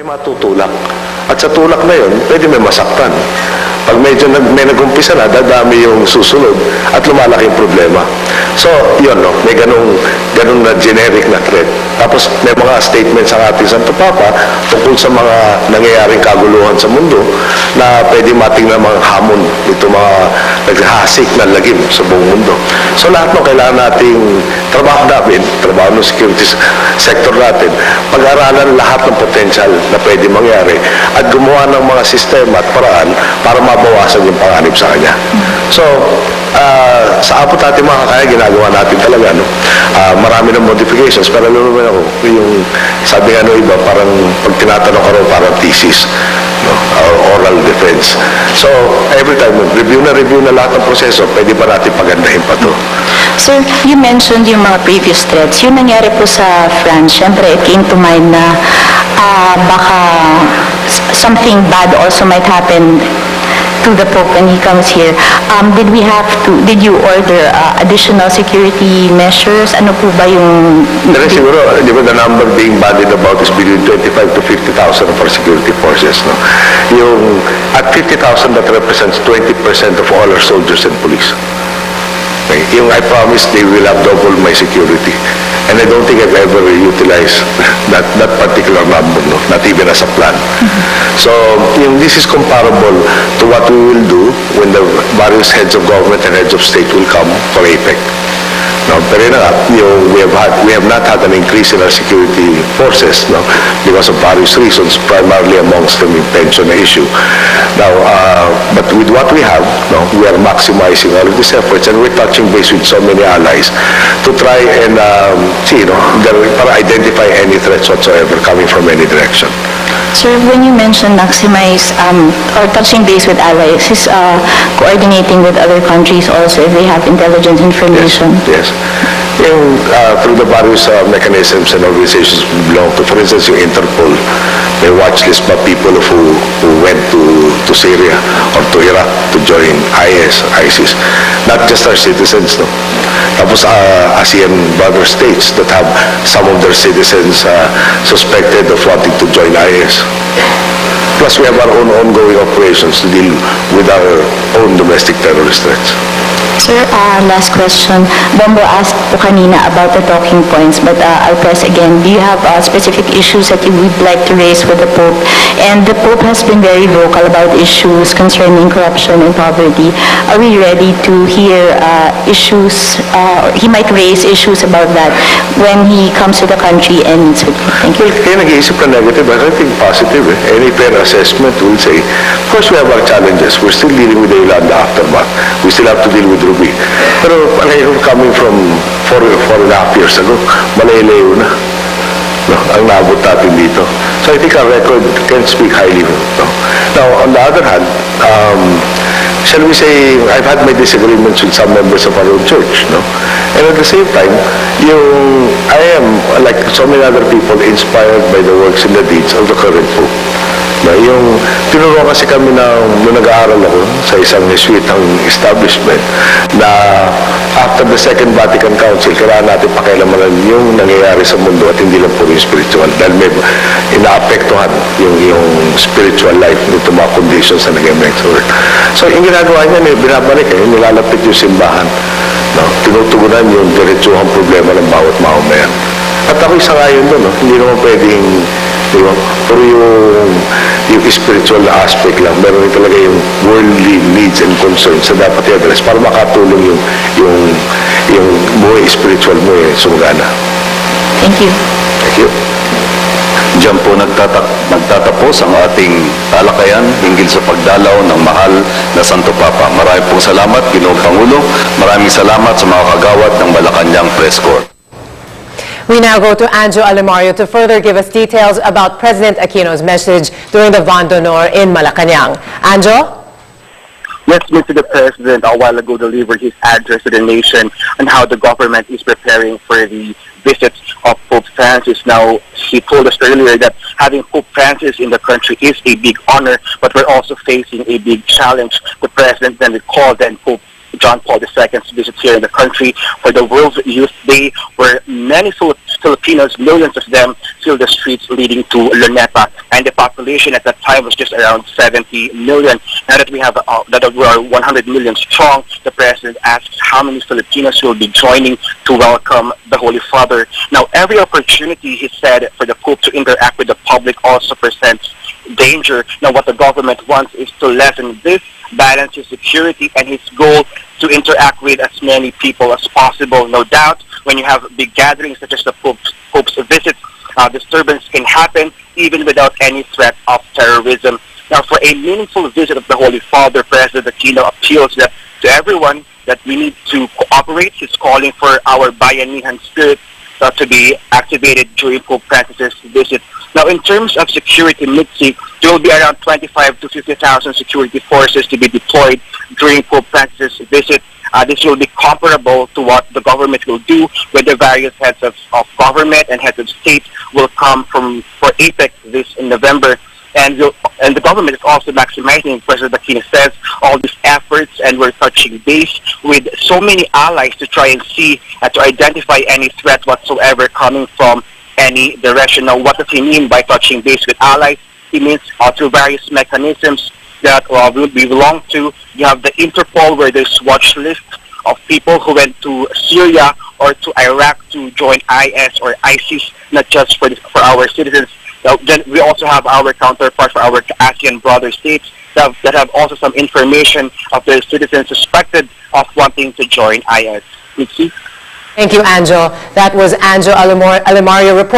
matutulak. At sa tulak na yun, pwede may masaktan. Pag medyo may nag-umpisa na, dadami yung susunod at lumalaki yung problema. So, yun, no? May ganung na generic na threat. Tapos, may mga statements ang ating Santo Papa tungkol sa mga nangyayaring kaguluhan sa mundo na pwede mating na mga hamon ito mga naghahasik na lagim sa buong mundo. So, lahat ng kailangan nating trabaho namin, trabaho ng security sector natin, pag-aralan lahat ng potential na pwede mangyari at gumawa ng mga sistema at paraan para mabawasan yung panganib sa kanya. So, sa abot natin mga kakaya, ginagawa natin talaga, no? Marami ng modifications, pero alam naman ako, yung sabi nga iba, parang pag tinatanong ka rin, parang thesis, no? Oral defense. So, every time, review na lahat ng proseso, pwede ba natin pagandahin pa to? Sir, you mentioned yung mga previous threats. Yung nangyari po sa France, syempre it came to mind na baka something bad also might happen to the Pope when he comes here. Did you order additional security measures? Ano po ba yung... Pero siguro, di ba, the number being bandied about is between 25 to 50,000 of our security forces, no? Yung, at 50,000, that represents 20% of all our soldiers and police. Okay? Yung I promise they will have double my security. And I don't think I've ever utilized that particular number, no? Not even as a plan. So, this is comparable to what we will do when the various heads of government and heads of state will come for APEC. No, pero yun nga, we have not had an increase in our security forces, no, because of various reasons, primarily amongst them in pension issue. Now, but with what we have, no, we are maximizing all of these efforts, and we're touching base with so many allies to try and see, para identify any threats whatsoever coming from any direction. Sir, when you mention maximize or touching base with allies, is coordinating with other countries also if they have intelligence information? Yes. Through the various mechanisms and organizations we belong to, for instance, yung Interpol, may watch list pa people who went to Syria or to Iraq to join ISIS. Not just our citizens, no. Tapos ASEAN brother states that have some of their citizens suspected of wanting to join IS. Plus, we have our own ongoing operations to deal with our own domestic terrorist threats. Sir, last question. Bombo asked po kanina about the talking points, but I'll press again. Do you have specific issues that you would like to raise with the Pope? And the Pope has been very vocal about issues concerning corruption and poverty. Are we ready to hear issues, he might raise issues about that when he comes to the country and meets with you? Thank you. Kaya nag-iisip ka negative, I think positive. Any fair assessment will say, of course we have our challenges. We're still dealing with the Yolanda aftermath. We still have to deal with Ruby. Pero coming from 4.5 years ago, malayo na, no, ang naabot natin dito. So I think our record can speak highly. No? Now, on the other hand, shall we say, I've had my disagreements with some members of our own church, no? And at the same time, I am, like so many other people, inspired by the works and the deeds of the current Pope. No, tinuro kasi kami nung nag-aaral ako sa isang Jesuitang establishment na after the Second Vatican Council, kailangan natin pakialamanan yung nangyayari sa mundo at hindi lang puro yung spiritual dahil may inaapektuhan yung spiritual life nito mga conditions na nag-emerge. So, yung ginagawa niya, binabalik, nilalapit yung simbahan. No? Tinutugunan yung diretsuhang problema ng bawat mamamayan. At ako isa nga yun doon, no? Hindi naman pwedeng pero yung spiritual aspect lang, meron rin talaga yung worldly needs and concerns na dapat i-address para makatulong yung buhay spiritual mo sumagana. Thank you. Thank you. Diyan po nagtatapos ang ating talakayan hinggil sa pagdalaw ng mahal na Santo Papa. Maraming pong salamat, Ginoong Pangulo. Maraming salamat sa mga kagawad ng Malacanang Press Corps. We now go to Anjo Alimario to further give us details about President Aquino's message during the Vent d'Honneur in Malacanang. Anjo? Yes, Mr. the President a while ago delivered his address to the nation on how the government is preparing for the visit of Pope Francis. Now, he told us earlier that having Pope Francis in the country is a big honor, but we're also facing a big challenge. The President then recalled then Pope John Paul II's visit here in the country for the World Youth Day, where many Filipinos, millions of them, filled the streets leading to Luneta, and the population at that time was just around 70 million. Now that we have that we are 100 million strong, the president asks how many Filipinos will be joining to welcome the Holy Father. Now, every opportunity, he said, for the Pope to interact with the public also presents danger. Now, what the government wants is to lessen this, balance his security, and his goal to interact with as many people as possible. No doubt, when you have big gatherings such as the Pope's visits, disturbance can happen even without any threat of terrorism. Now, for a meaningful visit of the Holy Father, President Aquino appeals that to everyone that we need to cooperate. He's calling for our Bayanihan spirit to be activated during Pope Francis' visit. Now, in terms of security, Mitzi, there will be around 25 to 50,000 security forces to be deployed during Pope Francis' visit. This will be comparable to what the government will do when the various heads of government and heads of state will come for APEC this in November. And the government is also maximizing, President Aquino says, all these efforts, and we're touching base with so many allies to try and see, to identify any threat whatsoever coming from any direction. Now, what does he mean by touching base with allies? He means through various mechanisms that we belong to. You have the Interpol, where there's watch list of people who went to Syria or to Iraq to join IS or ISIS, not just for our citizens. Then we also have our counterparts for our ASEAN brother states that have also some information of their citizens suspected of wanting to join IS. Mitzi? Thank you, Anjo. That was Anjo Alimario reporting.